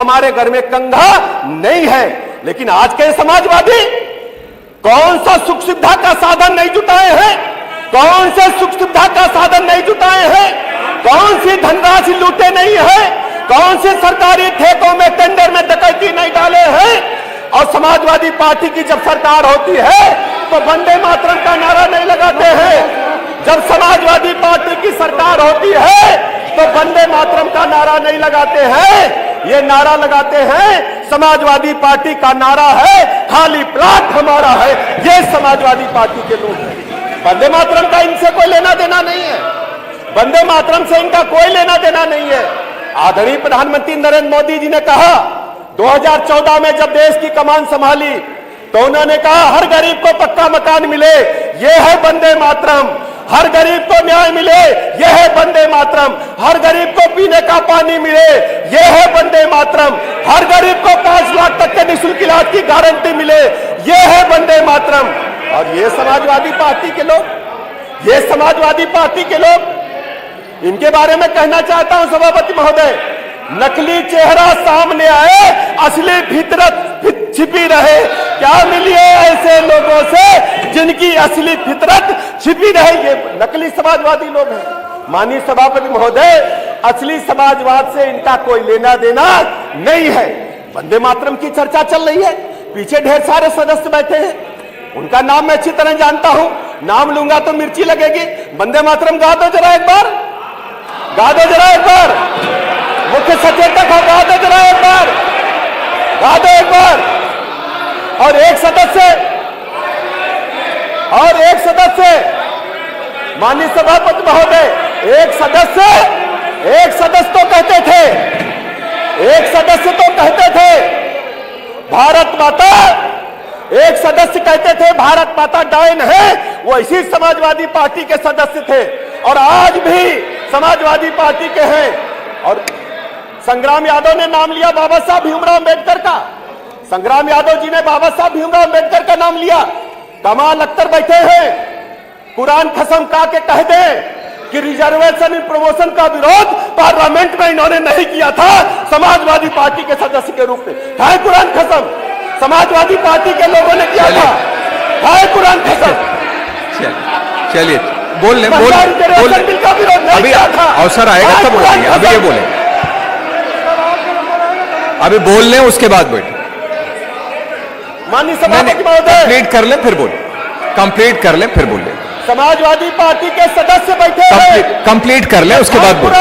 हमारे घर में कंघा नहीं है। लेकिन आज के समाजवादी कौन सा सुख सुविधा का साधन नहीं जुटाए हैं, कौन से सुख सुविधा का साधन नहीं जुटाए हैं, कौन सी धनराशि लूटे नहीं है, कौन से सरकारी ठेकों में टेंडर में डकैती नहीं डाले हैं। और समाजवादी पार्टी की जब सरकार होती है तो वंदे मातरम का नारा नहीं लगाते हैं। जब समाजवादी पार्टी की सरकार होती है तो वंदे मातरम का नारा नहीं लगाते हैं। ये नारा लगाते हैं समाजवादी पार्टी का नारा है खाली प्लाट हमारा है। ये समाजवादी पार्टी के लोग हैं। वंदे मातरम का इनसे कोई लेना देना नहीं है, वंदे मातरम से इनका कोई लेना देना नहीं है। आदरणीय प्रधानमंत्री नरेंद्र मोदी जी ने कहा 2014 में जब देश की कमान संभाली तो उन्होंने कहा हर गरीब को पक्का मकान मिले, ये है वंदे मातरम। हर गरीब को न्याय मिले, यह है वंदे मातरम। हर गरीब को पीने का पानी मिले, यह है वंदे मातरम। हर गरीब को 5 लाख तक के निःशुल्क इलाज की गारंटी मिले, यह है वंदे मातरम। और ये समाजवादी पार्टी के लोग, ये समाजवादी पार्टी के लोग, इनके बारे में कहना चाहता हूं सभापति महोदय, नकली चेहरा सामने आए, असली फितरत छिपी रहे। क्या मिली है ऐसे लोगों से जिनकी असली फितरत छिपी रहे? ये नकली समाजवादी लोग हैं। माननीय सभापति महोदय, असली समाजवाद से इनका कोई लेना देना नहीं है। वंदे मातरम की चर्चा चल रही है, पीछे ढेर सारे सदस्य बैठे हैं, उनका नाम मैं अच्छी तरह जानता हूं, नाम लूंगा तो मिर्ची लगेगी। वंदे मातरम गा दो जरा एक बार, गा दो जरा एक बार, मुख्य सचेतक हो, गा दो जरा एक बार, गा दो एक बार। और एक सदस्य माननीय सभापति महोदय, एक सदस्य तो कहते थे, एक सदस्य तो कहते थे भारत माता, एक सदस्य कहते थे भारत माता डायन है, वो इसी समाजवादी पार्टी के सदस्य थे और आज भी समाजवादी पार्टी के हैं। और संग्राम यादव ने नाम लिया बाबा साहब भीमराव अम्बेडकर का, संग्राम यादव जी ने बाबा साहब भीमराव अम्बेडकर का नाम लिया। कमाल अख्तर बैठे हैं, कुरान कसम खा के कह दें कि रिजर्वेशन इन प्रमोशन का विरोध पार्लियामेंट में इन्होंने नहीं किया था समाजवादी पार्टी के सदस्य के रूप में। है कुरान कसम, समाजवादी पार्टी के लोगों ने किया था, है कुरान कसम। चलिए बोल बिल का विरोध नहीं किया था। अवसर आएगा तब बोलेंगे, अभी ये बोले, अभी बोल लें उसके बाद बैठे। माननीय सभापति महोदय, कंप्लीट कर लें फिर बोले, कंप्लीट कर लें फिर बोले। समाजवादी पार्टी के सदस्य बैठे हैं, कंप्लीट कर लें उसके बाद बोले।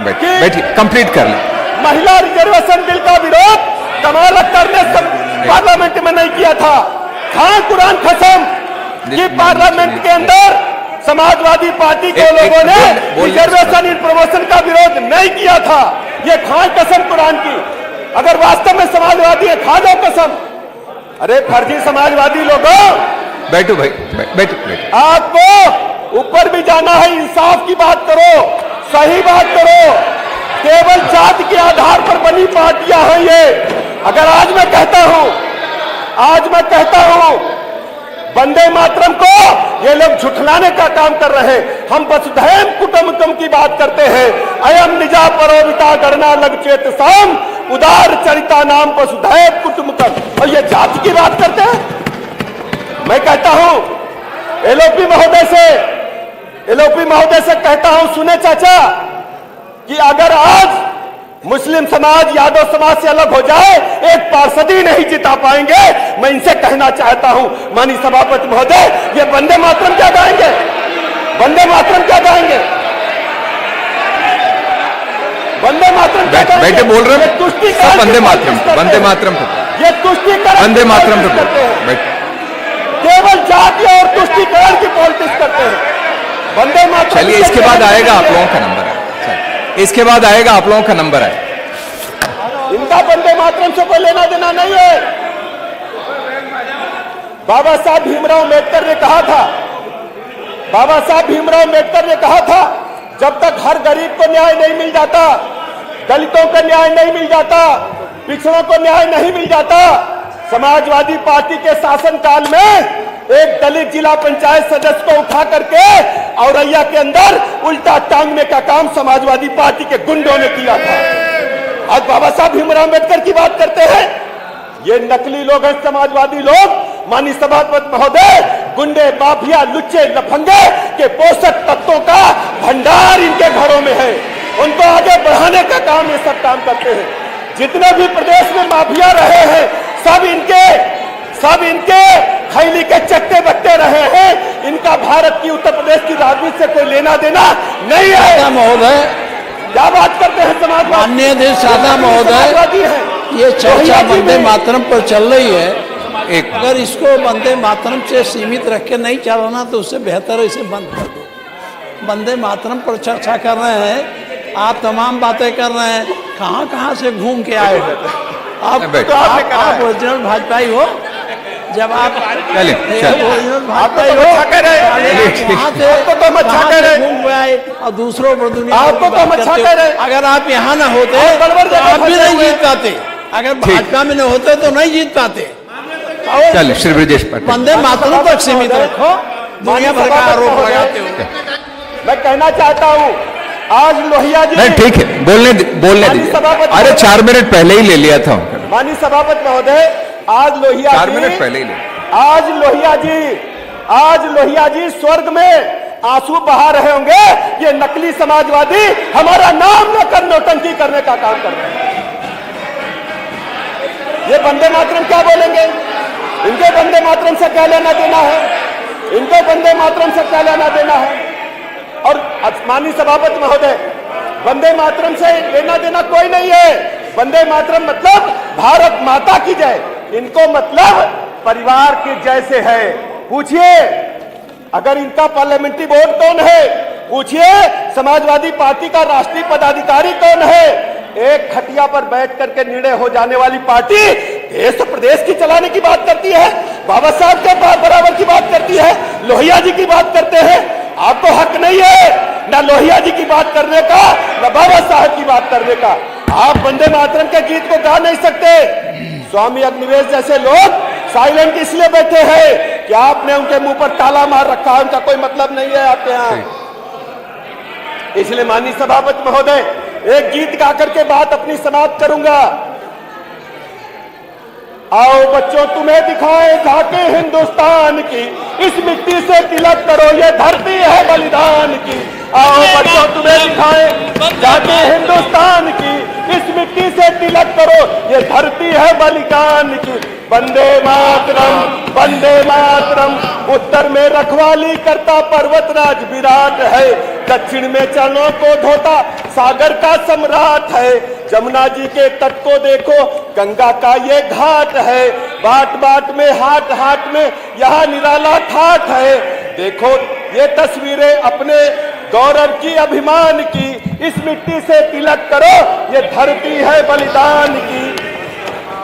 बैठिए, कंप्लीट कर लें। महिला रिजर्वेशन बिल का विरोध कमाल अख्तर ने पार्लियामेंट में नहीं किया था। हाँ कुरान कसम कि पार्लियामेंट के अंदर समाजवादी पार्टी के लोगों ने रिजर्वेशन इन प्रमोशन का विरोध नहीं किया था। ये खाए कसम कुरान की, अगर वास्तव में समाजवादी है खा जाओ कसम। अरे फर्जी समाजवादी लोगों, बैठो भाई, बैठो। आपको ऊपर भी जाना है, इंसाफ की बात करो, सही बात करो। केवल जाति के आधार पर बनी पार्टियां हैं ये। अगर आज मैं कहता हूं वंदे मातरम को ये लोग झुठलाने का काम कर रहे हैं। हम वसुधैव कुटुंबकम की बात करते हैं, अयम निजा परोविता गणना लग चेत साम उदार चरिता नाम वसुधैव कुटुंबकम। और ये जाति की बात करते हैं। मैं कहता हूं एलओपी महोदय से कहता हूं, सुने चाचा कि अगर आज मुस्लिम समाज यादव समाज से अलग हो जाए, एक पार्षद ही नहीं जिता पाएंगे। मैं इनसे कहना चाहता हूं माननीय सभापति महोदय, ये वंदे मातरम क्या गाएंगे, वंदे मातरम क्या गाएंगे, वंदे मातरम क्या गाएंगे? बैठे बोल रहे हैं तुष्टिकरण, वंदे मातरम, वंदे मातरम, ये तुष्टिकरण, वंदे मातरम करते हैं, केवल जाति और तुष्टिकरण की पॉलिटिक्स करते हैं। वंदे मातरम। चलिए इसके बाद आएगा आप लोगों का नंबर है, इसके बाद आएगा आप लोगों का नंबर है। इनका वंदे मातरम से कोई लेना देना नहीं है। बाबा साहब भीमराव अम्बेडकर ने कहा था, बाबा साहब भीमराव अम्बेडकर ने कहा था, जब तक हर गरीब को न्याय नहीं मिल जाता, दलितों को न्याय नहीं मिल जाता, पिछड़ों को न्याय नहीं मिल जाता। समाजवादी पार्टी के शासनकाल में एक दलित जिला पंचायत सदस्य को उठा करके औरैया के अंदर उल्टा टांगने का काम समाजवादी पार्टी के गुंडों ने किया था। आज बाबा साहब भीमराव अम्बेडकर की बात करते हैं। ये नकली लोग हैं, समाजवादी लोग। माननीय सभापति महोदय, गुंडे, माफिया, लुच्चे, लफंगे के पोषक तत्वों का भंडार इनके घरों में है। उनको आगे बढ़ाने का काम ये सब काम करते हैं। जितने भी प्रदेश में माफिया रहे हैं, सब इनके थैली के चट्टे बट्टे रहे हैं। इनका भारत की, उत्तर प्रदेश की राजनीति से कोई लेना देना नहीं है। महोदय, क्या बात करते हैं समाजवादी? माननीय अध्यक्ष सादा महोदय, ये चर्चा वंदे मातरम पर चल रही है। एक अगर इसको वंदे मातरम से सीमित रख के नहीं चलाना तो उससे बेहतर है इसे बंद कर दो। वंदे मातरम पर चर्चा कर रहे हैं, आप तमाम बातें कर रहे हैं, कहाँ से घूम के आए हो? आप ओरिजिनल भाजपाई हो। जब आप ओरिजिनल भाजपाई हो, घूम के आए और दूसरों पर दुनिया अगर आप यहाँ ना होते तो आप भी नहीं जीत पाते। अगर भाजपा में न होते तो नहीं जीत पाते। चलिए श्री ब्रजेश पाटिल, वंदे मातरम तक सीमित रखो, दुनिया भर का आरोप लगाते हो। मैं कहना चाहता हूँ, आज लोहिया जी, नहीं ठीक है, बोलने दीजिए। अरे 4 मिनट पहले ही ले लिया था। माननीय सभापति महोदय, आज लोहिया 4 मिनट पहले ही ले। आज लोहिया जी स्वर्ग में आंसू बहा रहे होंगे। ये नकली समाजवादी हमारा नाम लेकर नौटंकी करने का काम कर रहे हैं। ये वंदे मातरम क्या बोलेंगे? इनके वंदे मातरम से क्या लेना देना है? इनको वंदे मातरम से क्या लेना देना है? और माननीय सभापति महोदय, वंदे मातरम से लेना देना कोई नहीं है। वंदे मातरम मतलब भारत माता की जय, इनको मतलब परिवार की जय से है। पूछिए अगर इनका पार्लियामेंट्री बोर्ड कौन है, पूछिए समाजवादी पार्टी का राष्ट्रीय पदाधिकारी कौन है। एक खटिया पर बैठ करके निर्णय हो जाने वाली पार्टी देश प्रदेश की चलाने की बात करती है, बाबा साहब के बराबर की बात करती है, लोहिया जी की बात करते हैं। आपको हक नहीं है ना लोहिया जी की बात करने का, ना बाबा साहब की बात करने का। आप वंदे मातरम के गीत को गा नहीं सकते। स्वामी अग्निवेश जैसे लोग साइलेंट इसलिए बैठे हैं कि आपने उनके मुंह पर ताला मार रखा है, उनका कोई मतलब नहीं है आपके यहाँ। इसलिए माननीय सभापति महोदय, एक गीत गा करके बात अपनी समाप्त करूंगा। आओ बच्चों तुम्हें दिखाए झांके हिंदुस्तान की, इस मिट्टी से तिलक करो ये धरती है बलिदान की। आओ बच्चों तुम्हें दिखाए झांके हिंदुस्तान की, इस मिट्टी से तिलक करो ये धरती है बलिदान की। वंदे मातरम, वंदे मातरम। उत्तर में रखवाली करता पर्वतराज विराट है, दक्षिण में चरणों को धोता सागर का सम्राट है। जमुना जी के तट को देखो, गंगा का ये घाट है, बाट बाट में हाट हाट में यहाँ निराला ठाठ है। देखो ये तस्वीरें अपने गौरव की, अभिमान की, इस मिट्टी से तिलक करो ये धरती है बलिदान की।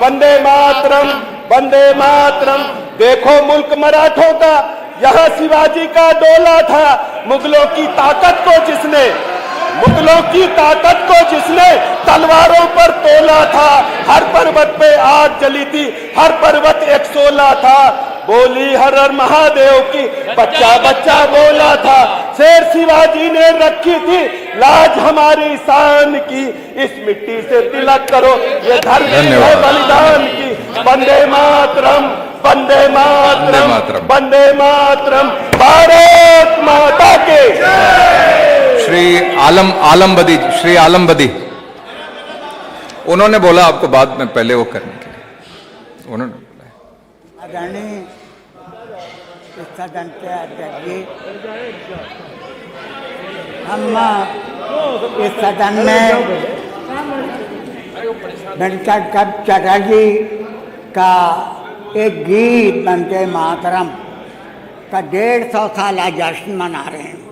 वंदे मातरम, वंदे मातरम। देखो मुल्क मराठों का, यहाँ शिवाजी का डोला था। मुगलों की ताकत को जिसने तलवारों पर तोला था। हर पर्वत पे आग जली थी, हर पर्वत एक सोला था। बोली हर हर महादेव की बच्चा बच्चा बोला था। शेर शिवाजी ने रखी थी लाज हमारी शान की। इस मिट्टी से तिलक करो ये धरती है बलिदान की। वंदे मातरम, वंदे मातरम, वंदे मातरम। भारत माता के। श्री आलमबदी, उन्होंने बोला आपको बाद में, पहले वो करने के लिए उन्होंने बोला। आदरणीय सदन के अध्यक्ष जी, हम इस सदन में वेंकट चटर्जी का एक गीत वंदे मातरम का 150 साला जश्न मना रहे हैं।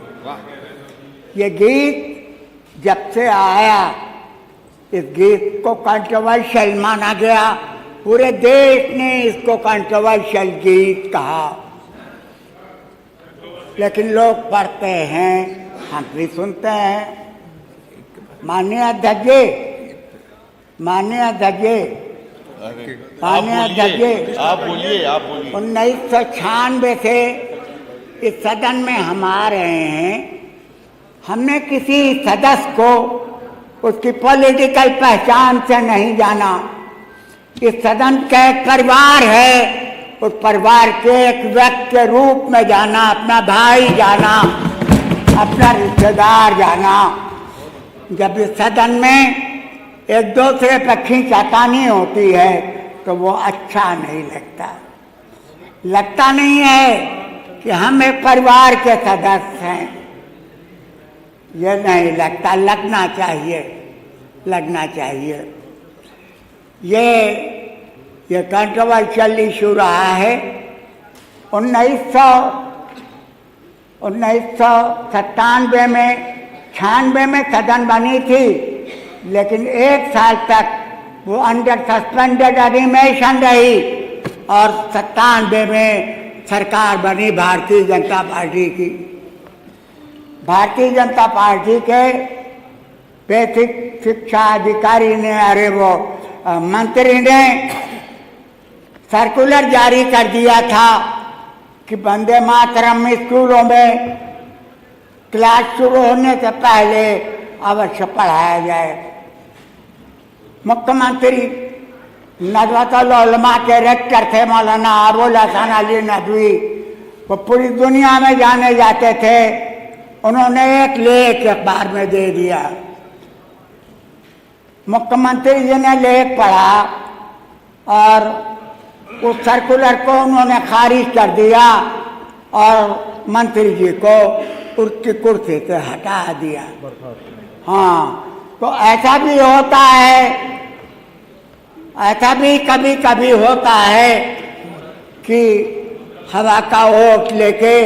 ये गीत जब से आया, इस गीत को कंट्रोवर्शियल माना गया। पूरे देश ने इसको कंट्रोवर्शियल गीत कहा, लेकिन लोग पढ़ते हैं, हम भी सुनते हैं। माननीय अध्यक्ष जी, आप बोलिए 1996 से इस सदन में हम आ रहे हैं। हमने किसी सदस्य को उसकी पॉलिटिकल पहचान से नहीं जाना। इस सदन का एक परिवार है, उस परिवार के एक व्यक्ति के रूप में जाना, अपना भाई जाना, अपना रिश्तेदार जाना। जब इस सदन में एक दूसरे पर खींचातानी होती है तो वो अच्छा नहीं लगता। लगता नहीं है कि हम एक परिवार के सदस्य हैं, ये नहीं लगता। लगना चाहिए, लगना चाहिए। ये कंट्रोवर्शियल इशू रहा है। 1997 में 96 में सदन बनी थी, लेकिन 1 साल तक वो अंडर सस्पेंडेड एनिमेशन रही और 97 में सरकार बनी भारतीय जनता पार्टी की। भारतीय जनता पार्टी के बेसिक शिक्षा अधिकारी ने, अरे वो मंत्री ने सर्कुलर जारी कर दिया था कि वंदे मातरम स्कूलों में क्लास शुरू होने से पहले अवश्य पढ़ाया जाए। मुख्यमंत्री नदवतुल उलमा के रेक्टर थे मौलाना अबुल हसन अली नदवी, वो पूरी दुनिया में जाने जाते थे। उन्होंने एक लेख अखबार में दे दिया। मुख्यमंत्री जी ने लेख पढ़ा और उस सर्कुलर को उन्होंने खारिज कर दिया और मंत्री जी को उसकी कुर्सी से हटा दिया। हाँ, तो ऐसा भी होता है, ऐसा भी कभी कभी होता है कि हवा का ओट लेके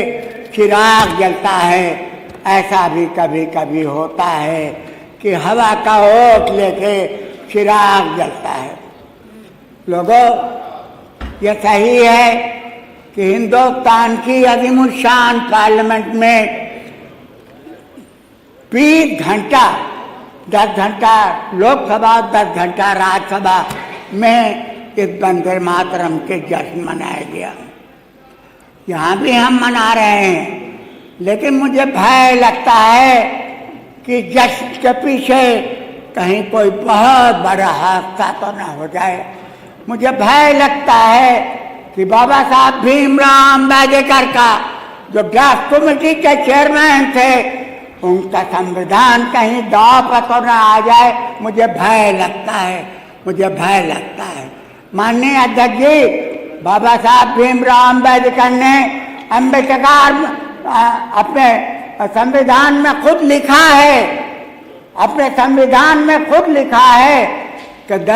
चिराग जलता है। ऐसा भी कभी कभी होता है कि हवा का ओट लेके चिराग जलता है। लोगों, ये सही है कि हिंदुस्तान की अज़ीमुश्शान पार्लियामेंट में 20 घंटा, 10 घंटा लोकसभा, 10 घंटा राज्यसभा में इस वंदे मातरम के जश्न मनाया गया। यहाँ भी हम मना रहे हैं, लेकिन मुझे भय लगता है कि जश्न के पीछे कहीं कोई बहुत बड़ा हादसा तो ना हो जाए। मुझे भय लगता है कि बाबा साहब भीमराव अम्बेडकर का, जो ड्राफ्ट कमेटी के चेयरमैन थे, उनका संविधान कहीं दांव पर तो न आ जाए। मुझे भय लगता है, मुझे भय लगता है। माननीय अध्यक्ष जी, बाबा साहब भीमराव अम्बेडकर ने अपने संविधान में खुद लिखा है, अपने संविधान में खुद लिखा है कि द